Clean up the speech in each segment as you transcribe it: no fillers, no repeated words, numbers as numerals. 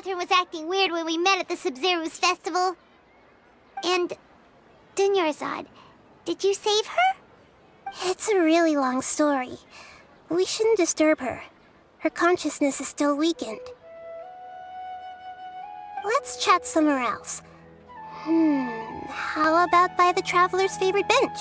Catherine was acting weird when we met at the Sub-Zero's festival. And Dunyarzad, did you save her? It's a really long story. We shouldn't disturb her. Her consciousness is still weakened. Let's chat somewhere else. How about by the Traveler's favorite bench?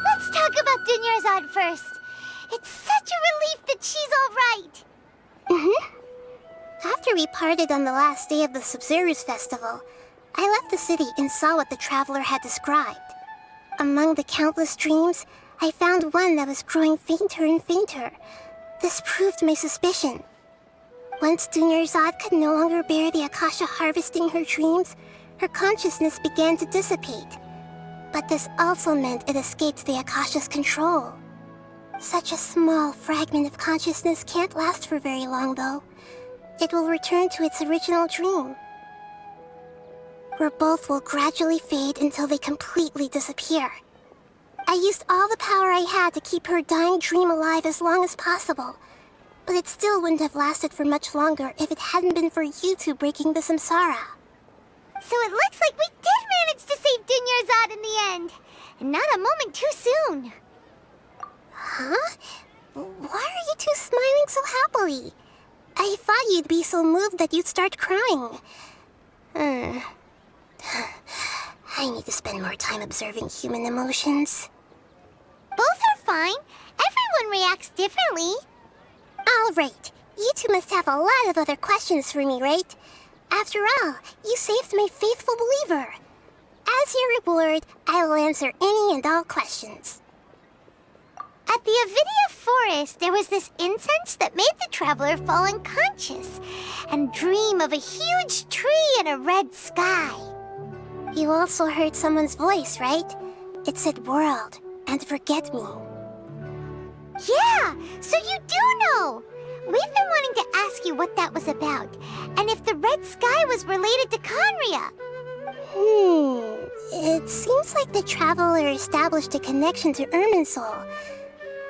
Let's talk about Dunyarzad first. It's such a relief that she's all right. After we parted on the last day of the Sub-Zero's festival, I left the city and saw what the Traveler had described. Among the countless dreams, I found one that was growing fainter and fainter. This proved my suspicion. Once Dunyarzad could no longer bear the Akasha harvesting her dreams, her consciousness began to dissipate. But this also meant it escaped the Akasha's control. Such a small fragment of consciousness can't last for very long, though. It will return to its original dream, where both will gradually fade until they completely disappear. I used all the power I had to keep her dying dream alive as long as possible, but it still wouldn't have lasted for much longer if it hadn't been for you two breaking the samsara. So it looks like we did manage to save Dunyarzad in the end. And not a moment too soon. Huh? Why are you two smiling so happily? I thought you'd be so moved that you'd start crying. I need to spend more time observing human emotions. Both are fine. Everyone reacts differently. All right. You two must have a lot of other questions for me, right? After all, you saved my faithful believer. As your reward, I will answer any and all questions. At the Avidia forest, there was this incense that made the Traveler fall unconscious and dream of a huge tree and a red sky. You also heard someone's voice, right? It said world and forget me. Yeah, so you do know. We've been wanting to ask you what that was about, and if the red sky was related to Khaenri'ah. It seems like the Traveler established a connection to Irminsul.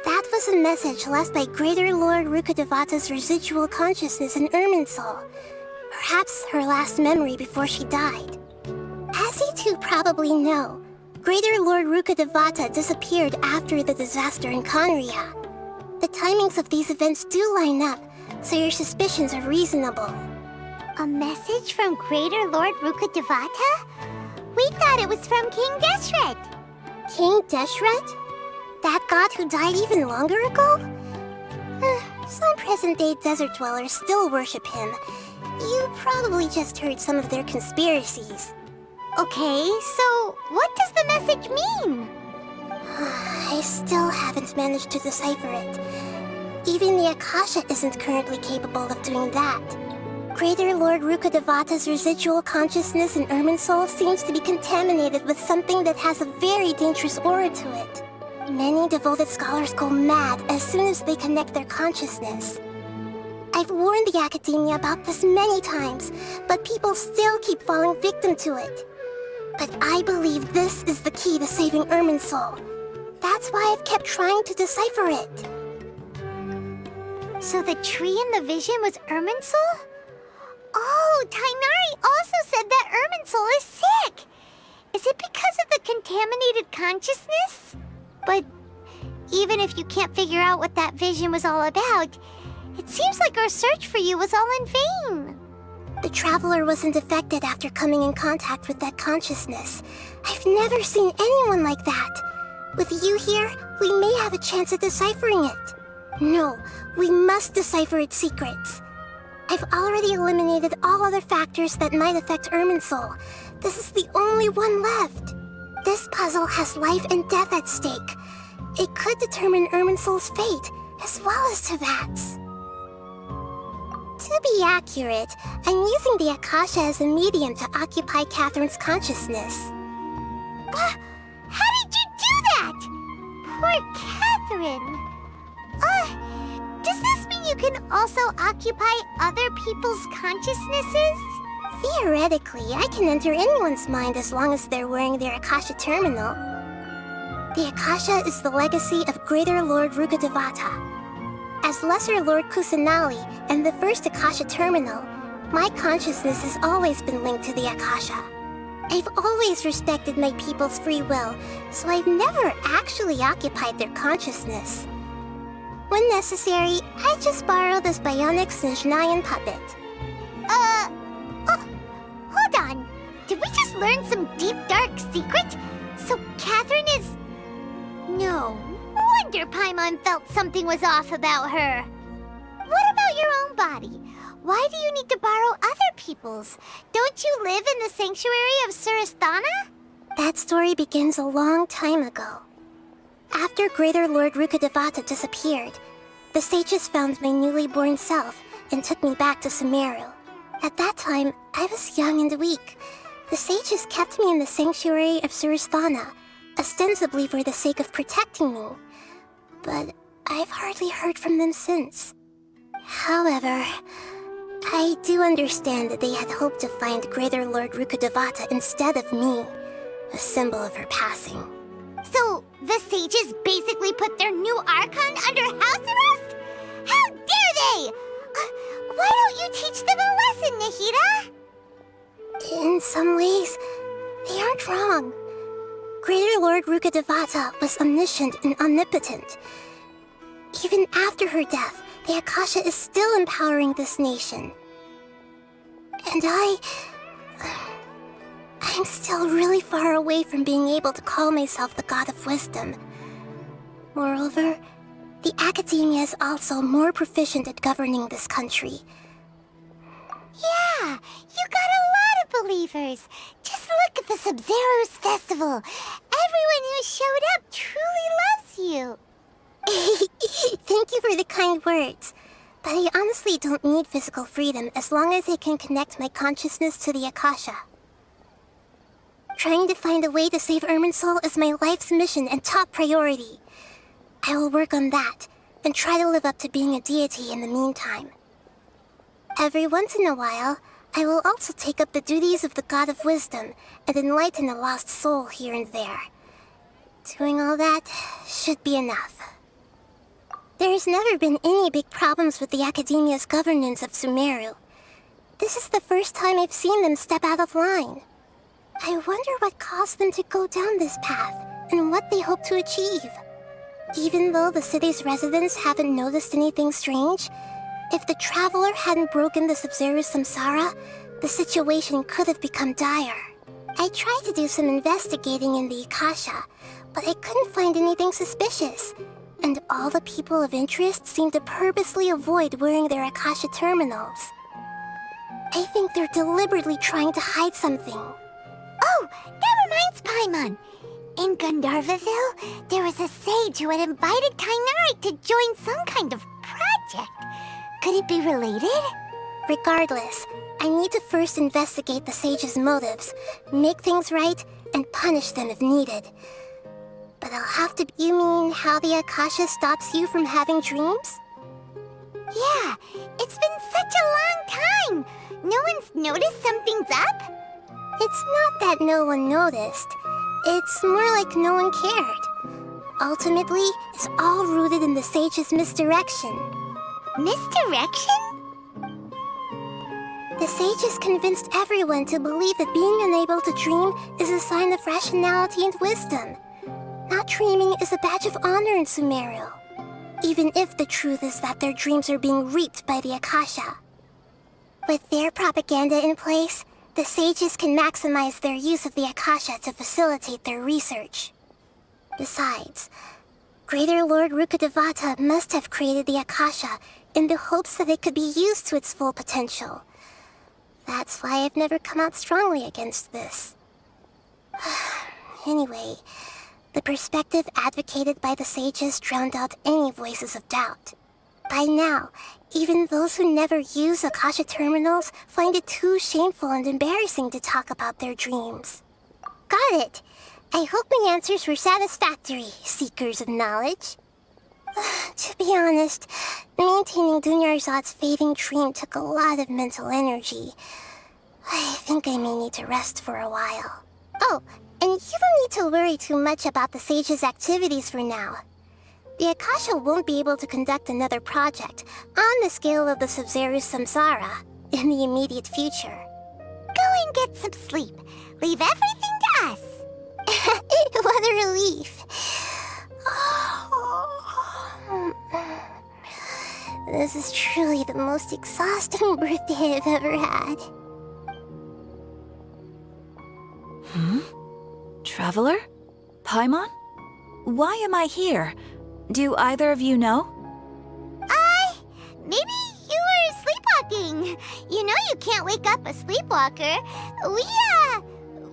That was a message left by Greater Lord Rukkhadevata's residual consciousness in Irminsul. Perhaps her last memory before she died. As you two probably know, Greater Lord Rukkhadevata disappeared after the disaster in Khaenri'ah. The timings of these events do line up, so your suspicions are reasonable. A message from Greater Lord Rukkhadevata? We thought it was from King Deshret. King Deshret? That god who died even longer ago? Some present-day desert dwellers still worship him. You probably just heard some of their conspiracies. Okay, so what does the message mean? I still haven't managed to decipher it. Even the Akasha isn't currently capable of doing that. Greater Lord Rukkhadevata's residual consciousness in Irminsul seems to be contaminated with something that has a very dangerous aura to it. Many devoted scholars go mad as soon as they connect their consciousness. I've warned the Academia about this many times, but people still keep falling victim to it. But I believe this is the key to saving Irminsul. That's why I've kept trying to decipher it. So the tree in the vision was Irminsul? Oh, Tighnari also said that Irminsul is sick. Is it because of the contaminated consciousness? But even if you can't figure out what that vision was all about, it seems like our search for you was all in vain. The Traveler wasn't affected after coming in contact with that consciousness. I've never seen anyone like that. With you here, we may have a chance at deciphering it. No, we must decipher its secrets. I've already eliminated all other factors that might affect Irminsul. This is the only one left. This puzzle has life and death at stake. It could determine Irminsul's fate, as well as Teyvat's. To be accurate, I'm using the Akasha as a medium to occupy Catherine's consciousness. How did you do that? Poor Catherine. Does this mean you can also occupy other people's consciousnesses? Theoretically, I can enter anyone's mind as long as they're wearing their Akasha terminal. The Akasha is the legacy of Greater Lord Rukkhadevata. As Lesser Lord Kusanali and the first Akasha terminal, my consciousness has always been linked to the Akasha. I've always respected my people's free will, so I've never actually occupied their consciousness. When necessary, I just borrow this bionic Snezhnayan puppet. Hold on. Did we just learn some deep, dark secret? So Catherine is... No wonder Paimon felt something was off about her. What about your own body? Why do you need to borrow other people's? Don't you live in the sanctuary of Surasthana? That story begins a long time ago. After Greater Lord Rukkhadevata disappeared, the sages found my newly born self and took me back to Sumeru. At that time, I was young and weak. The sages kept me in the sanctuary of Surasthana, ostensibly for the sake of protecting me. But I've hardly heard from them since. However, I do understand that they had hoped to find Greater Lord Rukkhadevata instead of me, a symbol of her passing. So, the sages basically put their new Archon under house arrest? How dare they! Why don't you teach them a lesson, Nahida? In some ways, they aren't wrong. Greater Lord Rukkhadevata was omniscient and omnipotent. Even after her death, the Akasha is still empowering this nation. And I'm still really far away from being able to call myself the God of Wisdom. Moreover, the Academia is also more proficient at governing this country. Yeah, you got a lot of believers. Just look at the Sub-Zero's festival. Everyone who showed up truly loves you. Thank you for the kind words. But I honestly don't need physical freedom as long as I can connect my consciousness to the Akasha. Trying to find a way to save Irminsul is my life's mission and top priority. I will work on that, and try to live up to being a deity in the meantime. Every once in a while, I will also take up the duties of the God of Wisdom and enlighten a lost soul here and there. Doing all that should be enough. There's never been any big problems with the Academia's governance of Sumeru. This is the first time I've seen them step out of line. I wonder what caused them to go down this path, and what they hope to achieve. Even though the city's residents haven't noticed anything strange, if the Traveler hadn't broken the Sub-Zero's samsara, the situation could have become dire. I tried to do some investigating in the Akasha, but I couldn't find anything suspicious, and all the people of interest seem to purposely avoid wearing their Akasha terminals. I think they're deliberately trying to hide something. Oh, that reminds Paimon. In Gandharvaville, there was a sage who had invited Kainari to join some kind of project. Could it be related? Regardless, I need to first investigate the sage's motives, make things right, and punish them if needed. But I'll have to... You mean how the Akasha stops you from having dreams? Yeah, it's been such a long time. No one's noticed something's up? It's not that no one noticed. It's more like no one cared. Ultimately, it's all rooted in the sage's misdirection. Misdirection? The sages convinced everyone to believe that being unable to dream is a sign of rationality and wisdom. Not dreaming is a badge of honor in Sumeru, even if the truth is that their dreams are being reaped by the Akasha. With their propaganda in place, the sages can maximize their use of the Akasha to facilitate their research. Besides, Greater Lord Rukkhadevata must have created the Akasha in the hopes that it could be used to its full potential. That's why I've never come out strongly against this. Anyway, the perspective advocated by the sages drowned out any voices of doubt. By now, even those who never use Akasha terminals find it too shameful and embarrassing to talk about their dreams. Got it! I hope my answers were satisfactory, seekers of knowledge. To be honest, maintaining Dunyarzad's fading dream took a lot of mental energy. I think I may need to rest for a while. Oh, and you don't need to worry too much about the sage's activities for now. The Akasha won't be able to conduct another project on the scale of the Sub-Zero's Samsara in the immediate future. Go and get some sleep. Leave everything to us. What a relief. This is truly the most exhausting birthday I've ever had. Traveler? Paimon? Why am I here? Do either of you know? Maybe you were sleepwalking. You know you can't wake up a sleepwalker.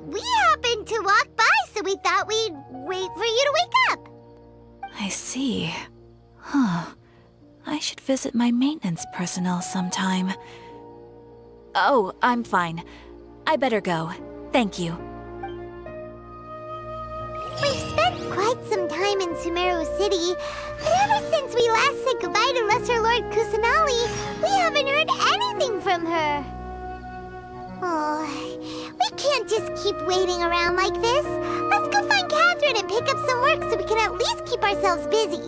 We happened to walk by, so we thought we'd wait for you to wake up. I see. I should visit my maintenance personnel sometime. Oh, I'm fine. I better go. Thank you. We've spent quite some time in Sumeru City, but ever since we last said goodbye to Lesser Lord Kusanali, we haven't heard anything from her. Oh, we can't just keep waiting around like this. Let's go find Catherine and pick up some work so we can at least keep ourselves busy.